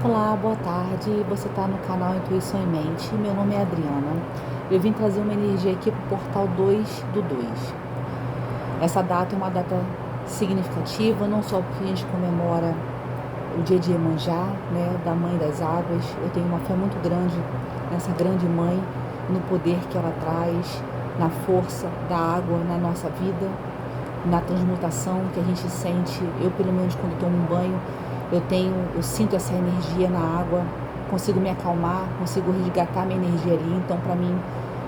Olá, boa tarde. Você está no canal Intuição em Mente. Meu nome é Adriana. Eu vim trazer uma energia aqui para o portal 2/2. Essa data é uma data significativa, não só porque a gente comemora o dia de Iemanjá, né, da Mãe das Águas. Eu tenho uma fé muito grande nessa grande mãe, no poder que ela traz, na força da água na nossa vida, na transmutação que a gente sente. Eu, pelo menos, quando tomo um banho, eu sinto essa energia na água, consigo me acalmar, consigo resgatar minha energia ali. Então, para mim,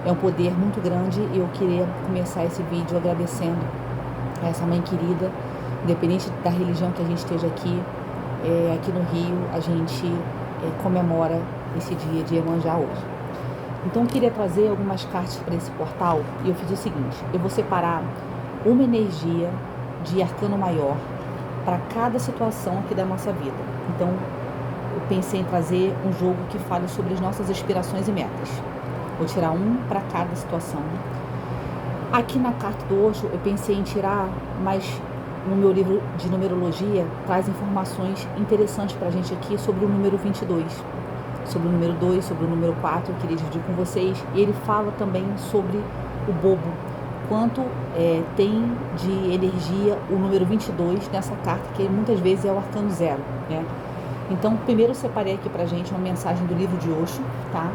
é um poder muito grande e eu queria começar esse vídeo agradecendo a essa mãe querida, independente da religião que a gente esteja aqui. Aqui no Rio, a gente comemora esse dia de Iemanjá hoje. Então, eu queria trazer algumas cartas para esse portal e eu fiz o seguinte: eu vou separar uma energia de arcano maior para cada situação aqui da nossa vida. Então, eu pensei em trazer um jogo que fale sobre as nossas aspirações e metas. Vou tirar um para cada situação. Aqui na carta do Osho, eu pensei em tirar, mas no meu livro de numerologia traz informações interessantes para a gente aqui sobre o número 22, sobre o número 2, sobre o número 4, eu queria dividir com vocês. E ele fala também sobre o bobo, quanto tem de energia o número 22 nessa carta, que muitas vezes é o arcano 0, né? Então, primeiro eu separei aqui pra gente uma mensagem do livro de Osho, tá?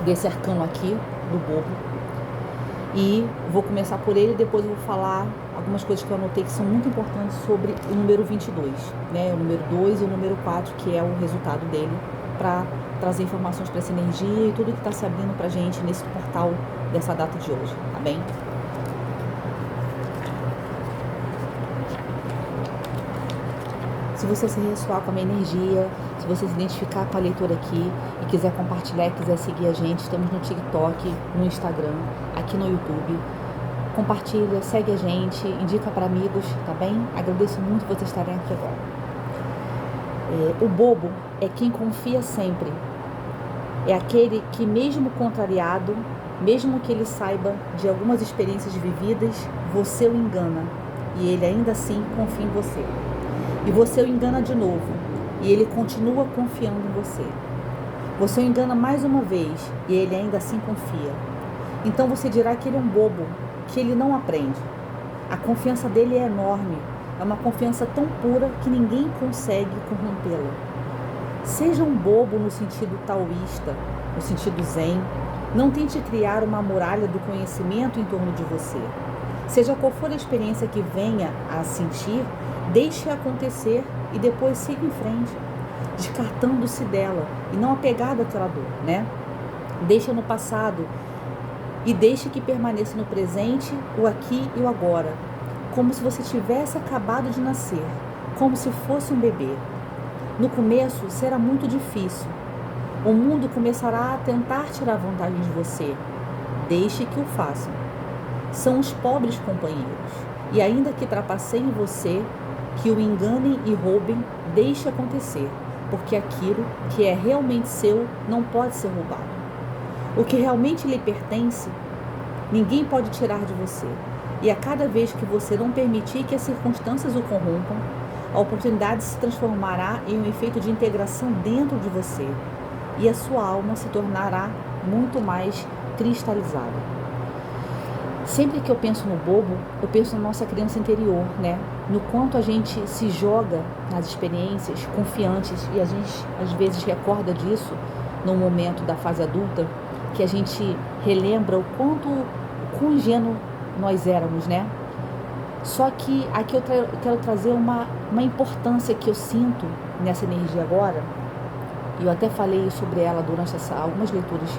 Desse arcano aqui, do bobo. E vou começar por ele, depois eu vou falar algumas coisas que eu anotei que são muito importantes sobre o número 22, né? O número 2 e o número 4, que é o resultado dele, para trazer informações para essa energia e tudo que está se abrindo pra gente nesse portal dessa data de hoje, tá bem? Se você se ressoar com a minha energia, se você se identificar com a leitura aqui e quiser compartilhar e quiser seguir a gente, estamos no TikTok, no Instagram, aqui no YouTube. Compartilha, segue a gente, indica para amigos, tá bem? Agradeço muito vocês estarem aqui agora. O bobo é quem confia sempre. É aquele que, mesmo contrariado, mesmo que ele saiba de algumas experiências vividas, você o engana e ele ainda assim confia em você. E você o engana de novo, e ele continua confiando em você. Você o engana mais uma vez, e ele ainda assim confia. Então você dirá que ele é um bobo, que ele não aprende. A confiança dele é enorme, é uma confiança tão pura que ninguém consegue corrompê-la. Seja um bobo no sentido taoísta, no sentido zen. Não tente criar uma muralha do conhecimento em torno de você. Seja qual for a experiência que venha a sentir, deixe acontecer e depois siga em frente, descartando-se dela e não apegado àquela dor, né? Deixa no passado e deixe que permaneça no presente, o aqui e o agora, como se você tivesse acabado de nascer, como se fosse um bebê. No começo será muito difícil. O mundo começará a tentar tirar vantagem de você. Deixe que o façam. São os pobres companheiros. E ainda que trapaceiem você, que o enganem e roubem, deixe acontecer, porque aquilo que é realmente seu não pode ser roubado. O que realmente lhe pertence, ninguém pode tirar de você. E a cada vez que você não permitir que as circunstâncias o corrompam, a oportunidade se transformará em um efeito de integração dentro de você, e a sua alma se tornará muito mais cristalizada. Sempre que eu penso no bobo, eu penso na nossa criança interior, né? No quanto a gente se joga nas experiências confiantes e a gente às vezes recorda disso no momento da fase adulta, que a gente relembra o quão ingênuo nós éramos, né? Só que aqui eu quero trazer uma importância que eu sinto nessa energia agora, e eu até falei sobre ela durante algumas leituras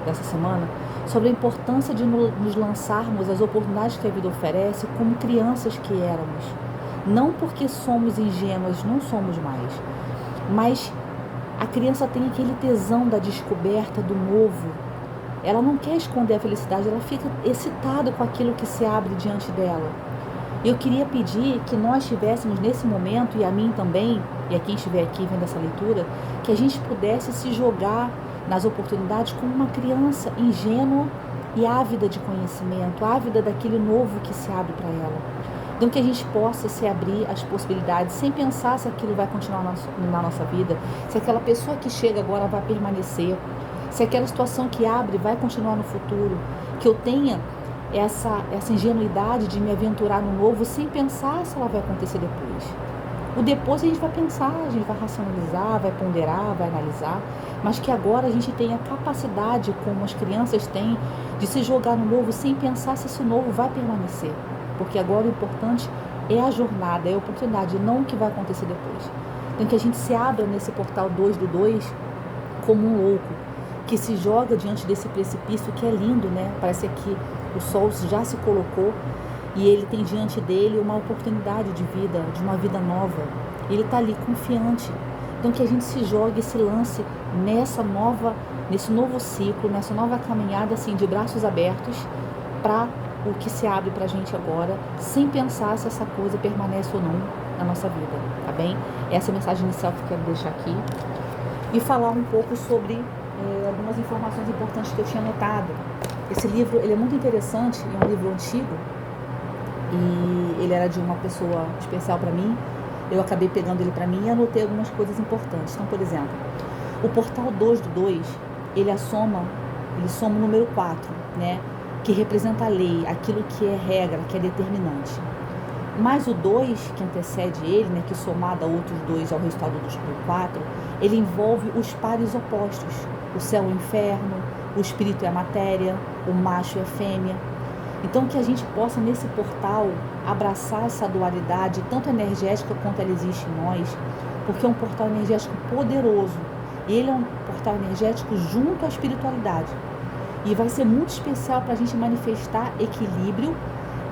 dessa semana, sobre a importância de nos lançarmos às oportunidades que a vida oferece como crianças que éramos. Não porque somos ingênuas, não somos mais, mas a criança tem aquele tesão da descoberta, do novo. Ela não quer esconder a felicidade, ela fica excitada com aquilo que se abre diante dela. Eu queria pedir que nós tivéssemos nesse momento, e a mim também, e a quem estiver aqui vendo essa leitura, que a gente pudesse se jogar nas oportunidades como uma criança ingênua e ávida de conhecimento, ávida daquele novo que se abre para ela. Então que a gente possa se abrir às possibilidades sem pensar se aquilo vai continuar na nossa vida, se aquela pessoa que chega agora vai permanecer, se aquela situação que abre vai continuar no futuro, que eu tenha essa ingenuidade de me aventurar no novo sem pensar se ela vai acontecer depois. O depois a gente vai pensar, a gente vai racionalizar, vai ponderar, vai analisar, mas que agora a gente tenha capacidade, como as crianças têm, de se jogar no novo sem pensar se esse novo vai permanecer. Porque agora o importante é a jornada, é a oportunidade, não o que vai acontecer depois. Então que a gente se abra nesse portal 2 do 2 como um louco, que se joga diante desse precipício que é lindo, né? Parece que o sol já se colocou e ele tem diante dele uma oportunidade de vida, de uma vida nova. Ele está ali confiante. Então que a gente se jogue, se lance nesse novo ciclo, nessa nova caminhada assim de braços abertos para o que se abre para a gente agora, sem pensar se essa coisa permanece ou não na nossa vida, tá bem? Essa é a mensagem inicial que eu quero deixar aqui e falar um pouco sobre algumas informações importantes que eu tinha anotado. Esse livro, ele é muito interessante, é um livro antigo e ele era de uma pessoa especial para mim. Eu acabei pegando ele para mim e anotei algumas coisas importantes. Então, por exemplo, o portal 2 do 2, ele soma o número 4, né? Que representa a lei, aquilo que é regra, que é determinante. Mas o 2, que antecede ele, né, que somado a outros 2 ao resultado do 4, ele envolve os pares opostos, o céu e o inferno, o espírito e a matéria, o macho e a fêmea. Então que a gente possa nesse portal abraçar essa dualidade, tanto energética quanto ela existe em nós, porque é um portal energético poderoso, e ele é um portal energético junto à espiritualidade. E vai ser muito especial para a gente manifestar equilíbrio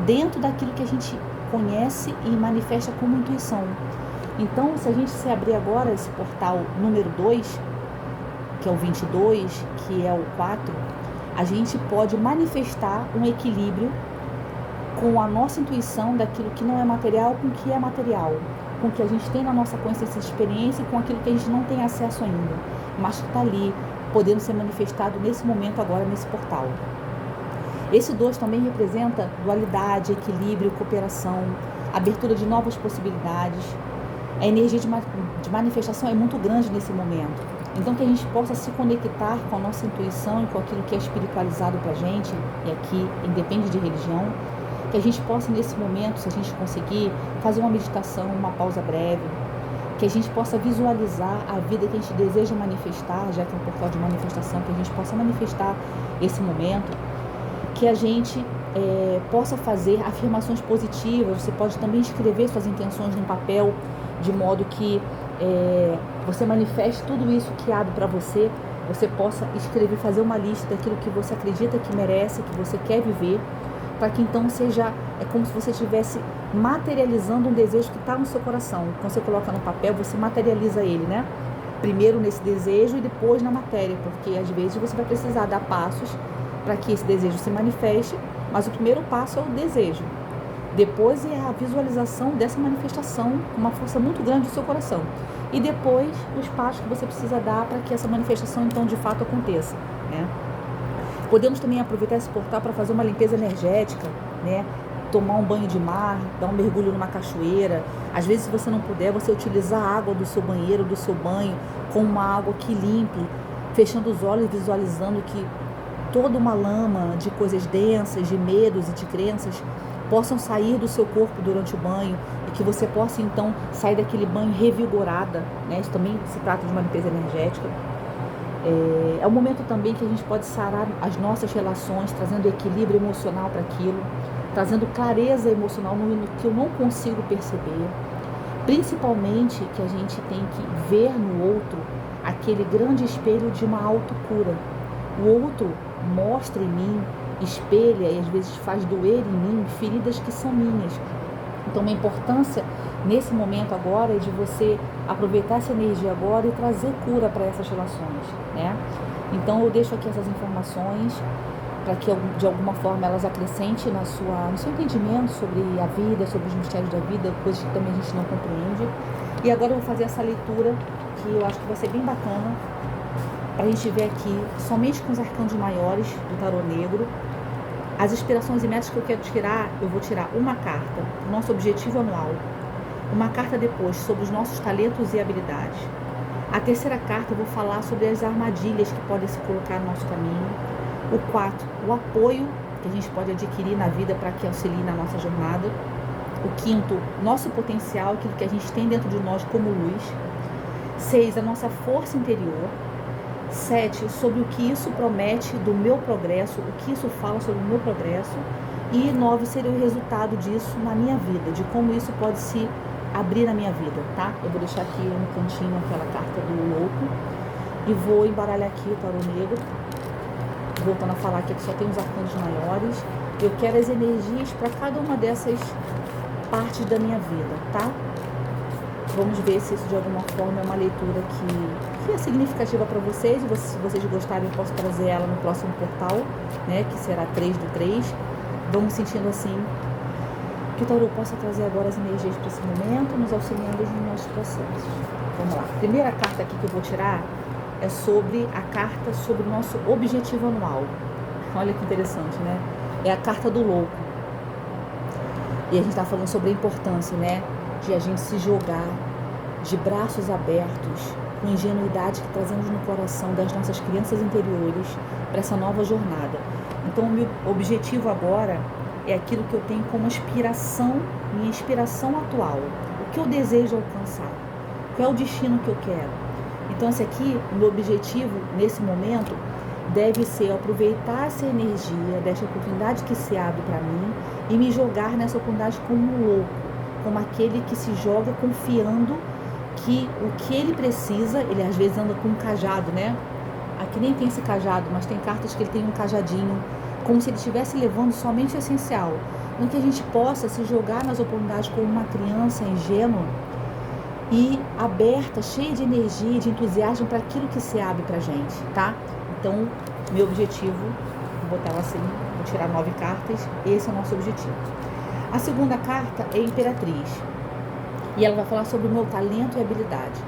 dentro daquilo que a gente conhece e manifesta como intuição. Então, se a gente se abrir agora esse portal número 2, que é o 22, que é o 4, a gente pode manifestar um equilíbrio com a nossa intuição daquilo que não é material com o que é material, com o que a gente tem na nossa consciência de experiência e com aquilo que a gente não tem acesso ainda, mas que está ali, podendo ser manifestado nesse momento agora, nesse portal. Esse 2 também representa dualidade, equilíbrio, cooperação, abertura de novas possibilidades. A energia de manifestação é muito grande nesse momento. Então que a gente possa se conectar com a nossa intuição e com aquilo que é espiritualizado para a gente, e aqui independe de religião, que a gente possa nesse momento, se a gente conseguir, fazer uma meditação, uma pausa breve, que a gente possa visualizar a vida que a gente deseja manifestar, já que é um portal de manifestação, que a gente possa manifestar esse momento, que a gente possa fazer afirmações positivas. Você pode também escrever suas intenções num papel, de modo que você manifeste tudo isso que abre para você, você possa escrever, fazer uma lista daquilo que você acredita que merece, que você quer viver, para que então é como se você estivesse materializando um desejo que está no seu coração. Quando você coloca no papel, você materializa ele, né? Primeiro nesse desejo e depois na matéria, porque às vezes você vai precisar dar passos para que esse desejo se manifeste, mas o primeiro passo é o desejo. Depois é a visualização dessa manifestação com uma força muito grande do seu coração. E depois os passos que você precisa dar para que essa manifestação então de fato aconteça, né? Podemos também aproveitar esse portal para fazer uma limpeza energética, né? Tomar um banho de mar, dar um mergulho numa cachoeira. Às vezes, se você não puder, você utilizar a água do seu banheiro, do seu banho, com uma água que limpe, fechando os olhos e visualizando que toda uma lama de coisas densas, de medos e de crenças possam sair do seu corpo durante o banho e que você possa então sair daquele banho revigorada, né? Isso também se trata de uma limpeza energética. É um momento também que a gente pode sarar as nossas relações, trazendo equilíbrio emocional para aquilo, trazendo clareza emocional no que eu não consigo perceber. Principalmente que a gente tem que ver no outro aquele grande espelho de uma autocura. O outro mostra em mim, espelha e às vezes faz doer em mim feridas que são minhas. Então a importância nesse momento agora é de você aproveitar essa energia agora e trazer cura para essas relações, né? Então eu deixo aqui essas informações para que de alguma forma elas acrescentem no seu entendimento sobre a vida, sobre os mistérios da vida, coisas que também a gente não compreende. E agora eu vou fazer essa leitura que eu acho que vai ser bem bacana para a gente ver aqui somente com os arcanos maiores do tarô negro As inspirações e metas que eu quero tirar, eu vou tirar uma carta, o nosso objetivo anual. Uma carta depois sobre os nossos talentos e habilidades. A terceira carta eu vou falar sobre as armadilhas que podem se colocar no nosso caminho. O 4, o apoio que a gente pode adquirir na vida para que auxilie na nossa jornada. O 5, nosso potencial, aquilo que a gente tem dentro de nós como luz. 6, a nossa força interior. 7, sobre o que isso promete do meu progresso, o que isso fala sobre o meu progresso. E 9 seria o resultado disso na minha vida, de como isso pode se abrir na minha vida, tá? Eu vou deixar aqui no cantinho aquela carta do louco e vou embaralhar aqui o tarô negro. Voltando a falar aqui que só tem os arcanos maiores. Eu quero as energias para cada uma dessas partes da minha vida, tá? Vamos ver se isso de alguma forma é uma leitura que é significativa para vocês. E se vocês gostarem, eu posso trazer ela no próximo portal, né? Que será 3/3. Vamos sentindo assim que o tarô possa trazer agora as energias para esse momento, nos auxiliando nos nossos processos. Vamos lá. A primeira carta aqui que eu vou tirar é sobre a carta sobre o nosso objetivo anual. Olha que interessante, né? É a carta do louco. E a gente está falando sobre a importância, né? De a gente se jogar de braços abertos, com ingenuidade que trazemos no coração das nossas crianças interiores para essa nova jornada. Então, o meu objetivo agora é aquilo que eu tenho como inspiração, minha inspiração atual. O que eu desejo alcançar? Qual é o destino que eu quero? Então, esse aqui, o meu objetivo nesse momento deve ser aproveitar essa energia, dessa oportunidade que se abre para mim e me jogar nessa oportunidade como um louco, como aquele que se joga confiando que o que ele precisa, ele às vezes anda com um cajado, né? Aqui nem tem esse cajado, mas tem cartas que ele tem um cajadinho, como se ele estivesse levando somente o essencial. Então, que a gente possa se jogar nas oportunidades como uma criança ingênua e aberta, cheia de energia, de entusiasmo para aquilo que se abre para a gente, tá? Então, meu objetivo, vou botar ela assim, vou tirar 9 cartas, esse é o nosso objetivo. A segunda carta é a Imperatriz, e ela vai falar sobre o meu talento e habilidade.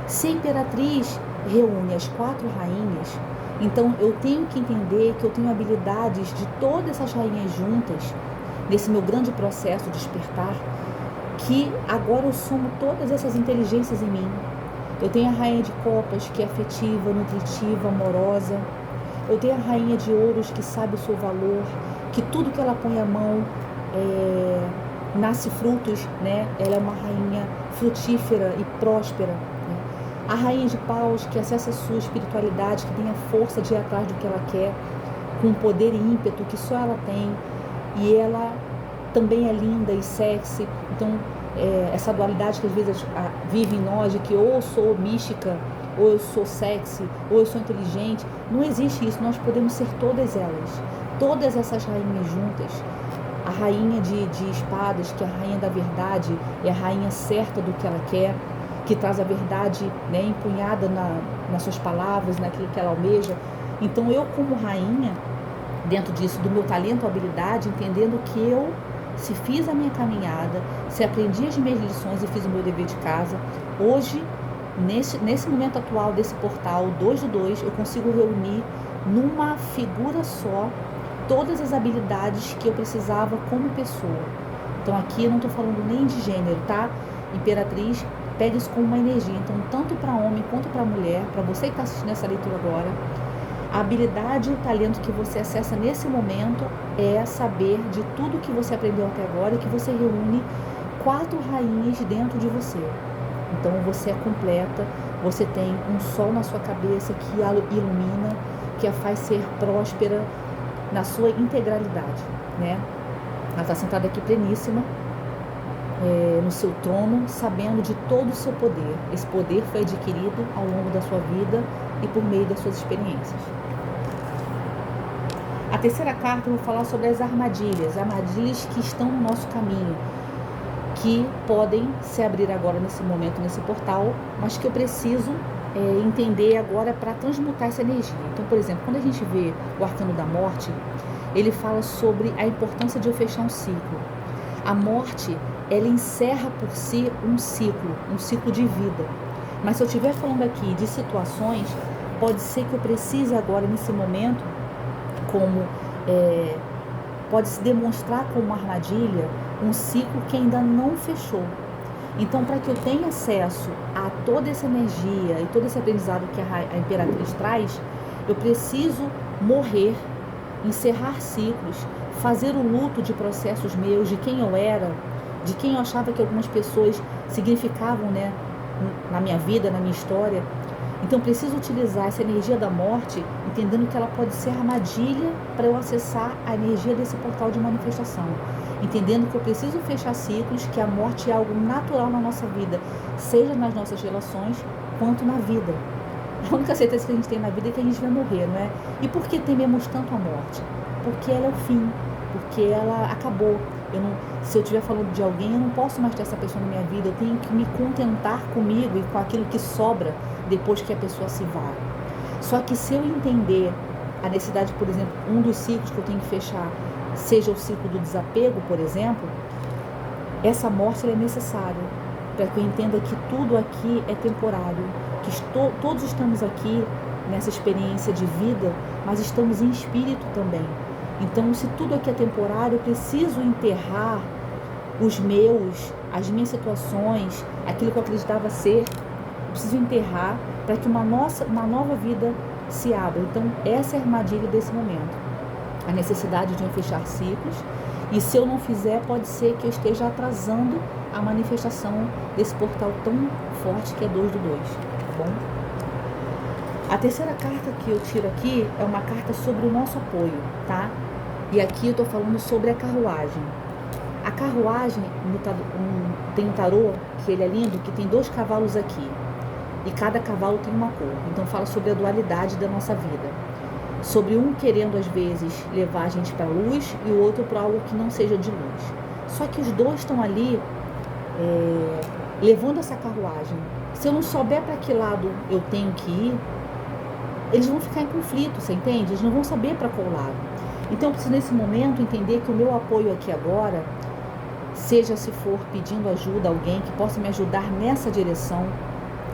Se a Imperatriz reúne as 4 rainhas, então eu tenho que entender que eu tenho habilidades de todas essas rainhas juntas, nesse meu grande processo de despertar, que agora eu somo todas essas inteligências em mim. Eu tenho a rainha de copas, que é afetiva, nutritiva, amorosa. Eu tenho a rainha de ouros, que sabe o seu valor, que tudo que ela põe a mão nasce frutos, né? Ela é uma rainha frutífera e próspera, né? A rainha de paus, que acessa a sua espiritualidade, que tem a força de ir atrás do que ela quer, com poder e ímpeto que só ela tem. E ela também é linda e sexy. Então, essa dualidade que às vezes vive em nós, de que ou eu sou mística, ou eu sou sexy, ou eu sou inteligente, não existe isso. Nós podemos ser todas elas, todas essas rainhas juntas. A rainha de espadas, que é a rainha da verdade, é a rainha certa do que ela quer, que traz a verdade, né, empunhada nas suas palavras, naquilo que ela almeja. Então, eu como rainha, dentro disso, do meu talento, habilidade, entendendo que eu, se fiz a minha caminhada, se aprendi as minhas lições e fiz o meu dever de casa, hoje, nesse momento atual desse portal 2/2, eu consigo reunir numa figura só todas as habilidades que eu precisava como pessoa. Então aqui eu não estou falando nem de gênero, tá? Imperatriz, pega isso como uma energia. Então, tanto para homem quanto para mulher, para você que está assistindo essa leitura agora, a habilidade e o talento que você acessa nesse momento é saber de tudo que você aprendeu até agora e que você reúne 4 rainhas dentro de você. Então você é completa, você tem um sol na sua cabeça que a ilumina, que a faz ser próspera na sua integralidade, né? Ela está sentada aqui pleníssima, no seu trono, sabendo de todo o seu poder. Esse poder foi adquirido ao longo da sua vida e por meio das suas experiências. A terceira carta eu vou falar sobre as armadilhas que estão no nosso caminho, que podem se abrir agora nesse momento, nesse portal, mas que eu preciso entender agora para transmutar essa energia. Então, por exemplo, quando a gente vê o arcano da morte, ele fala sobre a importância de eu fechar um ciclo. A morte, ela encerra por si um ciclo de vida. Mas se eu estiver falando aqui de situações, pode ser que eu precise agora, nesse momento, como pode se demonstrar como uma armadilha, um ciclo que ainda não fechou. Então, para que eu tenha acesso a toda essa energia e todo esse aprendizado que a Imperatriz traz, eu preciso morrer, encerrar ciclos, fazer o luto de processos meus, de quem eu era, de quem eu achava que algumas pessoas significavam, né, na minha vida, na minha história. Então, preciso utilizar essa energia da morte, entendendo que ela pode ser armadilha para eu acessar a energia desse portal de manifestação. Entendendo que eu preciso fechar ciclos, que a morte é algo natural na nossa vida, seja nas nossas relações, quanto na vida. A única certeza que a gente tem na vida é que a gente vai morrer, não é? E por que tememos tanto a morte? Porque ela é o fim, porque ela acabou. Se eu estiver falando de alguém, eu não posso mais ter essa pessoa na minha vida, eu tenho que me contentar comigo e com aquilo que sobra depois que a pessoa se vá. Só que se eu entender a necessidade, por exemplo, um dos ciclos que eu tenho que fechar, seja o ciclo do desapego, por exemplo, essa morte ela é necessária para que eu entenda que tudo aqui é temporário, que todos estamos aqui nessa experiência de vida, mas estamos em espírito também. Então, se tudo aqui é temporário, eu preciso enterrar as minhas situações, aquilo que eu acreditava ser, eu preciso enterrar para que uma nova vida se abra. Então, essa é a armadilha desse momento. A necessidade de eu fechar ciclos, e se eu não fizer, pode ser que eu esteja atrasando a manifestação desse portal tão forte que é 2 do 2, tá bom? A terceira carta que eu tiro aqui é uma carta sobre o nosso apoio, tá? E aqui eu tô falando sobre a carruagem. A carruagem, tem um tarô, que ele é lindo, que tem 2 cavalos aqui. E cada cavalo tem uma cor. Então fala sobre a dualidade da nossa vida. Sobre um querendo, às vezes, levar a gente para a luz e o outro para algo que não seja de luz. Só que os dois estão ali levando essa carruagem. Se eu não souber para que lado eu tenho que ir, eles vão ficar em conflito, você entende? Eles não vão saber para qual lado. Então eu preciso, nesse momento, entender que o meu apoio aqui agora, seja se for pedindo ajuda a alguém que possa me ajudar nessa direção,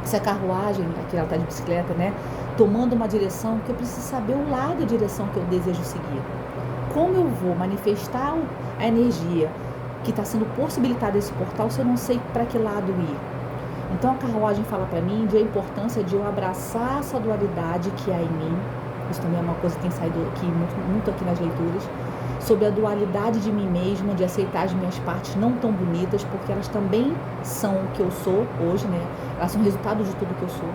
se a carruagem, aqui ela está de bicicleta, né, tomando uma direção, que eu preciso saber o lado e a direção que eu desejo seguir. Como eu vou manifestar a energia que está sendo possibilitada desse portal se eu não sei para que lado ir? Então a carruagem fala para mim de a importância de eu abraçar essa dualidade que há em mim. Isso também é uma coisa que tem saído aqui, muito aqui nas leituras, sobre a dualidade de mim mesma, de aceitar as minhas partes não tão bonitas, porque elas também são o que eu sou hoje, né? Elas são resultado de tudo que eu sou.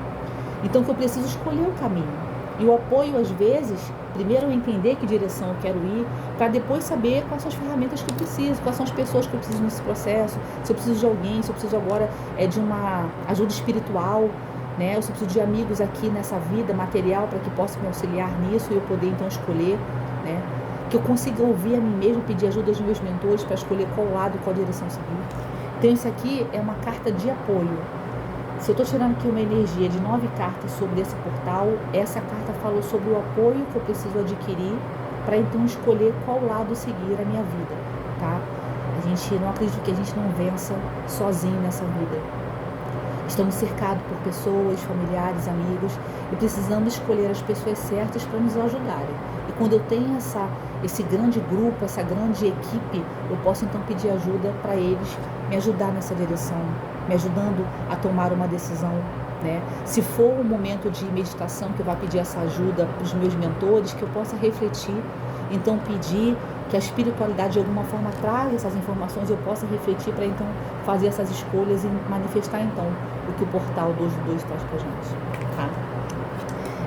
Então que eu preciso escolher o caminho. E o apoio, às vezes, primeiro eu entender que direção eu quero ir, para depois saber quais são as ferramentas que eu preciso, quais são as pessoas que eu preciso nesse processo, se eu preciso de alguém, se eu preciso agora de uma ajuda espiritual, né? Ou se eu preciso de amigos aqui nessa vida material para que possam me auxiliar nisso e eu poder então escolher, né? Que eu consiga ouvir a mim mesmo, pedir ajuda aos meus mentores para escolher qual lado e qual direção seguir. Então isso aqui é uma carta de apoio. Se eu estou tirando aqui uma energia de 9 cartas sobre esse portal, essa carta falou sobre o apoio que eu preciso adquirir para então escolher qual lado seguir a minha vida, tá? A gente não acredita que a gente não vença sozinho nessa vida. Estamos cercados por pessoas, familiares, amigos e precisamos escolher as pessoas certas para nos ajudarem. E quando eu tenho esse grande grupo, essa grande equipe, eu posso então pedir ajuda para eles me ajudar nessa direção, me ajudando a tomar uma decisão, né? Se for um momento de meditação que eu vá pedir essa ajuda para os meus mentores, que eu possa refletir, então pedir que a espiritualidade de alguma forma traga essas informações, eu possa refletir para então fazer essas escolhas e manifestar então o que o portal 2 do 2 traz para a gente, tá?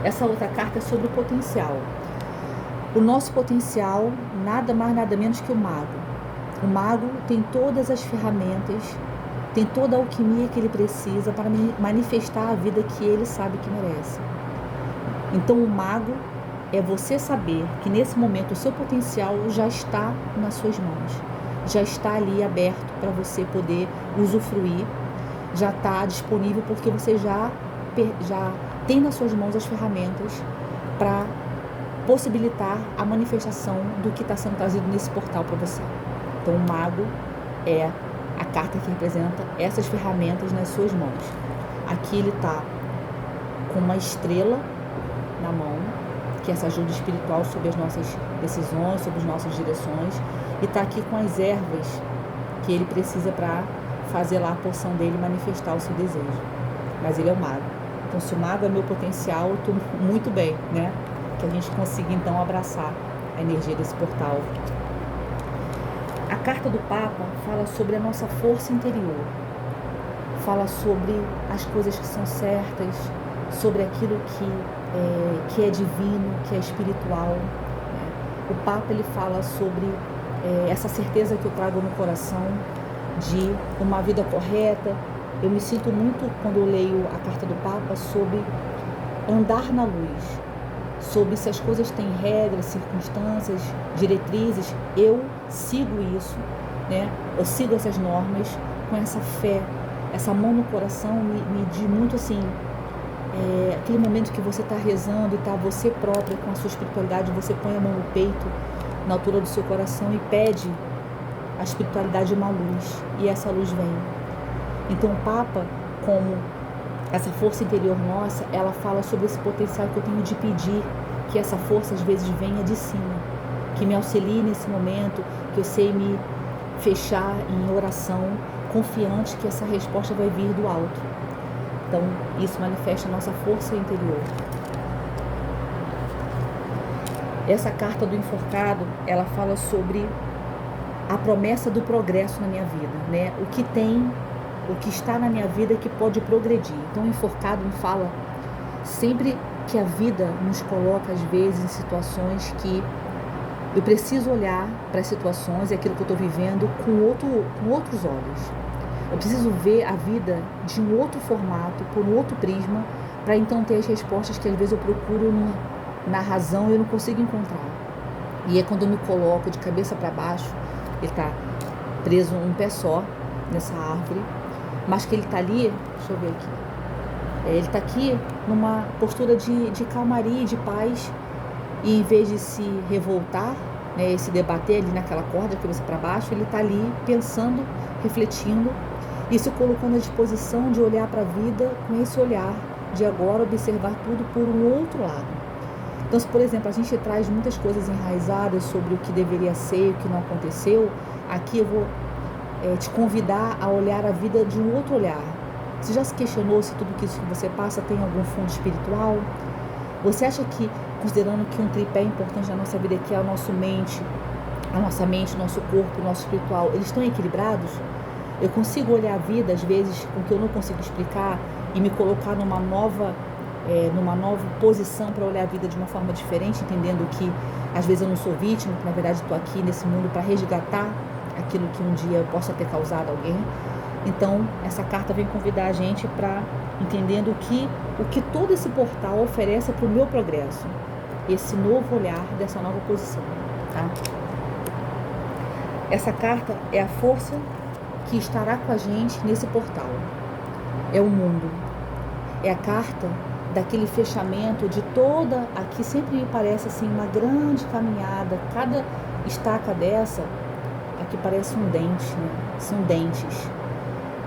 Essa outra carta é sobre o potencial. O nosso potencial, nada mais, nada menos que o mago. O mago tem todas as ferramentas, tem toda a alquimia que ele precisa para manifestar a vida que ele sabe que merece. Então o mago é você saber que nesse momento o seu potencial já está nas suas mãos, já está ali aberto para você poder usufruir, já está disponível porque você já tem nas suas mãos as ferramentas para possibilitar a manifestação do que está sendo trazido nesse portal para você. Então o mago é a carta que representa essas ferramentas nas suas mãos. Aqui ele está com uma estrela na mão que é essa ajuda espiritual sobre as nossas decisões, sobre as nossas direções, e está aqui com as ervas que ele precisa para fazer lá a porção dele manifestar o seu desejo. Mas ele é o mago. Então, se o mago é meu potencial, eu estou muito bem, né? Que a gente consiga, então, abraçar a energia desse portal. A carta do Papa fala sobre a nossa força interior. Fala sobre as coisas que são certas, sobre aquilo que é divino, que é espiritual, né? O Papa, ele fala sobre essa certeza que eu trago no coração de uma vida correta. Eu me sinto muito, quando eu leio a carta do Papa, sobre andar na luz, sobre se as coisas têm regras, circunstâncias, diretrizes, eu sigo isso, né? Eu sigo essas normas com essa fé, essa mão no coração me diz muito assim, aquele momento que você está rezando e está você própria com a sua espiritualidade, você põe a mão no peito, na altura do seu coração, e pede a espiritualidade uma luz, e essa luz vem. Então o Papa, como essa força interior nossa, ela fala sobre esse potencial que eu tenho de pedir que essa força às vezes venha de cima, que me auxilie nesse momento, que eu sei me fechar em oração, confiante que essa resposta vai vir do alto. Então, isso manifesta a nossa força interior. Essa carta do enforcado, ela fala sobre a promessa do progresso na minha vida, né? O que está na minha vida que pode progredir. Então, o enforcado me fala sempre que a vida nos coloca, às vezes, em situações que eu preciso olhar para as situações e aquilo que eu estou vivendo com outros olhos. Eu preciso ver a vida de um outro formato, por um outro prisma, para então ter as respostas que às vezes eu procuro na razão e eu não consigo encontrar. E é quando eu me coloco de cabeça para baixo, ele está preso um pé só nessa árvore, mas que ele está ali, deixa eu ver aqui, ele está aqui numa postura de calmaria, de paz, e em vez de se revoltar, né, e se debater ali naquela corda de cabeça para baixo, ele está ali pensando, refletindo, e se colocando à disposição de olhar para a vida com esse olhar, de agora observar tudo por um outro lado. Então, se, por exemplo, a gente traz muitas coisas enraizadas sobre o que deveria ser e o que não aconteceu, aqui eu vou te convidar a olhar a vida de um outro olhar. Você já se questionou se tudo isso que você passa tem algum fundo espiritual? Você acha que, considerando que um tripé importante na nossa vida, que é a nossa mente, o nosso corpo, o nosso espiritual, eles estão equilibrados? Eu consigo olhar a vida, às vezes, com o que eu não consigo explicar e me colocar numa nova posição para olhar a vida de uma forma diferente, entendendo que, às vezes, eu não sou vítima, que, na verdade, estou aqui nesse mundo para resgatar aquilo que um dia eu possa ter causado a alguém. Então, essa carta vem convidar a gente para entendendo o que todo esse portal oferece para o meu progresso, esse novo olhar dessa nova posição, tá? Essa carta é a força que estará com a gente nesse portal. É o mundo. É a carta daquele fechamento de toda, aqui sempre me parece assim uma grande caminhada, cada estaca dessa, aqui parece um dente, né? São dentes.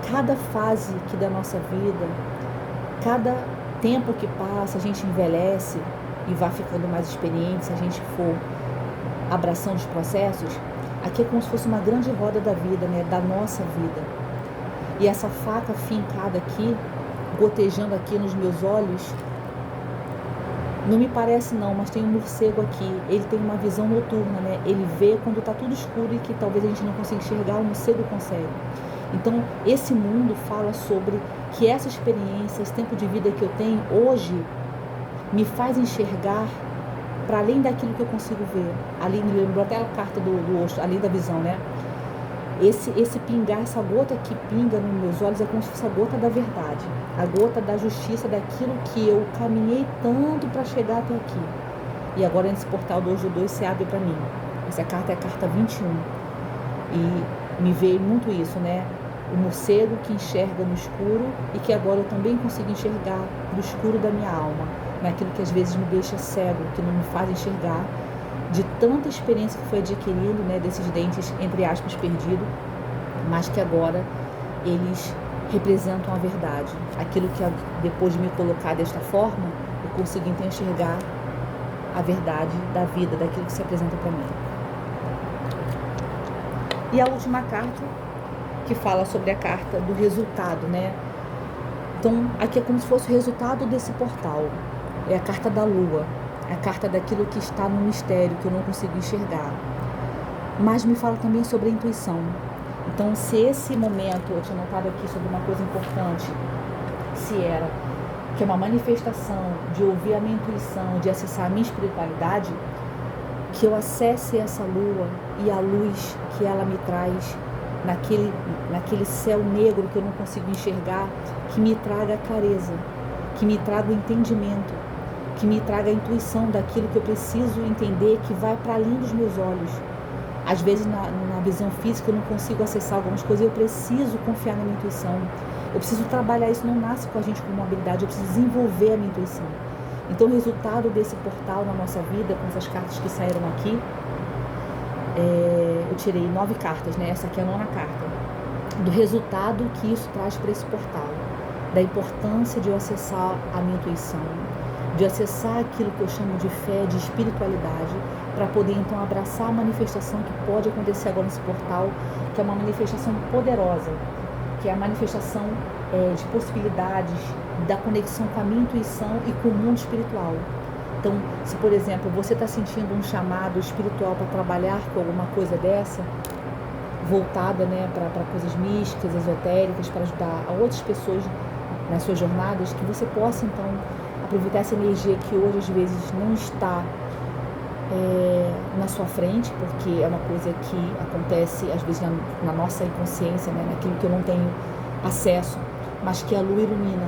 Cada fase aqui da nossa vida, cada tempo que passa, a gente envelhece e vai ficando mais experiente, se a gente for abraçando os processos, aqui é como se fosse uma grande roda da vida, né? Da nossa vida. E essa faca fincada aqui, gotejando aqui nos meus olhos, não me parece não, mas tem um morcego aqui, ele tem uma visão noturna, né? Ele vê quando está tudo escuro e que talvez a gente não consiga enxergar, o morcego consegue. Então, esse mundo fala sobre que essa experiência, esse tempo de vida que eu tenho hoje, me faz enxergar para além daquilo que eu consigo ver. Ali me lembrou até a carta do Osho, além da visão, né? Esse pingar, essa gota que pinga nos meus olhos é como se fosse a gota da verdade, a gota da justiça, daquilo que eu caminhei tanto para chegar até aqui. E agora nesse portal do Osho 2 se abre para mim. Essa carta é a carta 21. E me veio muito isso, né? O morcego que enxerga no escuro e que agora eu também consigo enxergar no escuro da minha alma, naquilo que às vezes me deixa cego, que não me faz enxergar, de tanta experiência que foi adquirindo, né, desses dentes, entre aspas, perdidos, mas que agora eles representam a verdade. Aquilo que depois de me colocar desta forma, eu consigo então enxergar a verdade da vida, daquilo que se apresenta para mim. E a última carta, que fala sobre a carta do resultado, né? Então, aqui é como se fosse o resultado desse portal. É a carta da lua, é a carta daquilo que está no mistério, que eu não consigo enxergar. Mas me fala também sobre a intuição. Então, se esse momento, eu tinha notado aqui sobre uma coisa importante, se era que é uma manifestação de ouvir a minha intuição, de acessar a minha espiritualidade, que eu acesse essa lua e a luz que ela me traz naquele céu negro que eu não consigo enxergar, que me traga a clareza, que me traga o entendimento, que me traga a intuição daquilo que eu preciso entender, que vai para além dos meus olhos. Às vezes na visão física eu não consigo acessar algumas coisas e eu preciso confiar na minha intuição. Eu preciso trabalhar isso, não nasce com a gente como uma habilidade, eu preciso desenvolver a minha intuição. Então o resultado desse portal na nossa vida, com essas cartas que saíram aqui, eu tirei 9 cartas, né? Essa aqui é a 9ª carta. Do resultado que isso traz para esse portal. Da importância de eu acessar a minha intuição, de acessar aquilo que eu chamo de fé, de espiritualidade, para poder então abraçar a manifestação que pode acontecer agora nesse portal, que é uma manifestação poderosa, que é a manifestação de possibilidades, da conexão com a minha intuição e com o mundo espiritual. Então, se por exemplo você está sentindo um chamado espiritual para trabalhar com alguma coisa dessa, voltada, né, para coisas místicas, esotéricas, para ajudar a outras pessoas nas suas jornadas, que você possa então aproveitar essa energia que hoje às vezes não está na sua frente, porque é uma coisa que acontece às vezes na nossa inconsciência, né, naquilo que eu não tenho acesso, mas que a lua ilumina.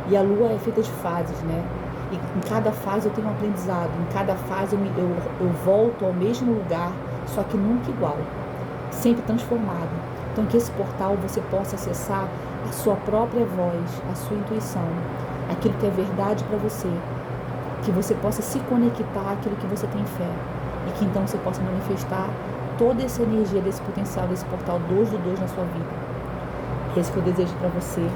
E a lua é feita de fases, né? E em cada fase eu tenho um aprendizado, em cada fase eu volto ao mesmo lugar, só que nunca igual, sempre transformado. Então que esse portal você possa acessar a sua própria voz, a sua intuição, aquilo que é verdade para você, que você possa se conectar àquilo que você tem fé, e que então você possa manifestar toda essa energia desse potencial, desse portal 2 do 2 na sua vida. Esse que eu desejo para você.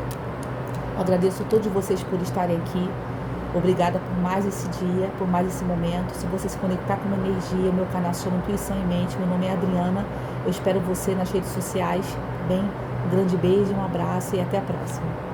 Agradeço a todos vocês por estarem aqui. Obrigada por mais esse dia, por mais esse momento. Se você se conectar com uma energia, meu canal se chama Intuição em Mente. Meu nome é Adriana. Eu espero você nas redes sociais. Bem, um grande beijo, um abraço e até a próxima.